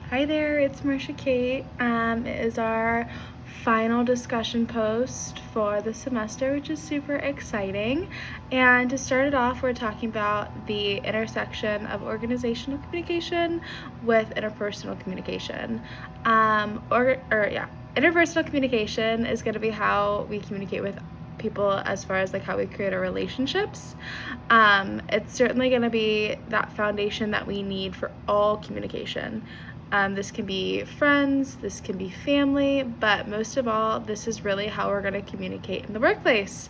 Hi there, it's MARCIA-KATE. It is our final discussion post for the semester, which is super exciting. And to start it off, we're talking about the intersection of organizational communication with interpersonal communication. Interpersonal communication is going to be how we communicate with people as far as like how we create our relationships. It's certainly going to be that foundation that we need for all communication. This can be friends, this can be family, but most of all, this is really how we're going to communicate in the workplace.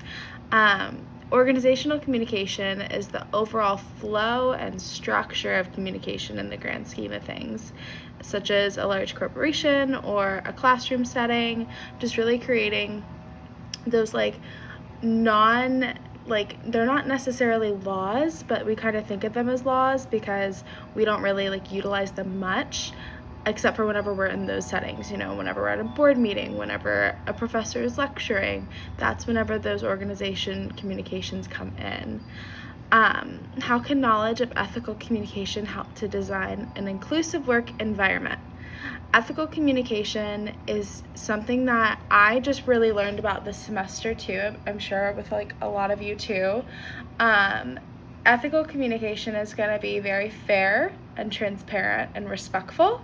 Organizational communication is the overall flow and structure of communication in the grand scheme of things, such as a large corporation or a classroom setting, just really creating those they're not necessarily laws, but we kind of think of them as laws because we don't really utilize them much, except for whenever we're in those settings, whenever we're at a board meeting, whenever a professor is lecturing. That's whenever those organization communications come in. How can knowledge of ethical communication help to design an inclusive work environment? Ethical communication is something that I just really learned about this semester too. I'm sure with a lot of you too. Ethical communication is going to be very fair and transparent and respectful,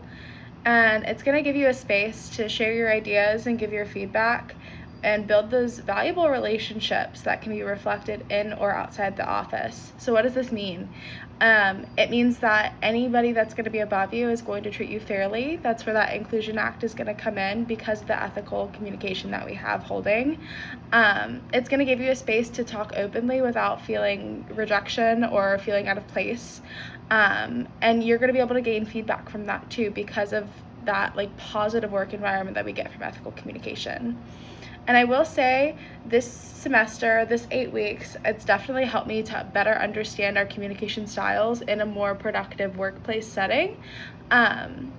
and it's going to give you a space to share your ideas and give your feedback and build those valuable relationships that can be reflected in or outside the office. So what does this mean? It means that anybody that's going to be above you is going to treat you fairly. That's where that Inclusion Act is going to come in because of the ethical communication that we have holding. It's going to give you a space to talk openly without feeling rejection or feeling out of place. And you're going to be able to gain feedback from that too because of that positive work environment that we get from ethical communication. And I will say this semester, this 8 weeks, it's definitely helped me to better understand our communication styles in a more productive workplace setting, and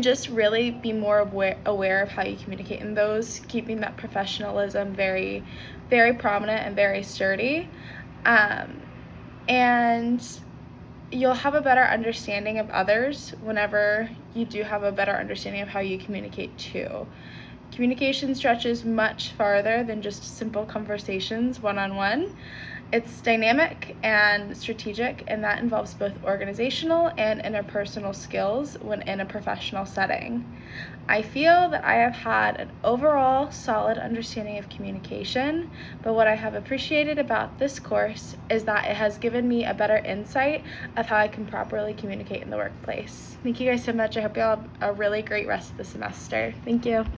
just really be more aware of how you communicate in those, keeping that professionalism very, very prominent and very sturdy. And you'll have a better understanding of others whenever you do have a better understanding of how you communicate too. Communication stretches much farther than just simple conversations one-on-one. It's dynamic and strategic, and that involves both organizational and interpersonal skills when in a professional setting. I feel that I have had an overall solid understanding of communication, but what I have appreciated about this course is that it has given me a better insight of how I can properly communicate in the workplace. Thank you guys so much. I hope you all have a really great rest of the semester. Thank you.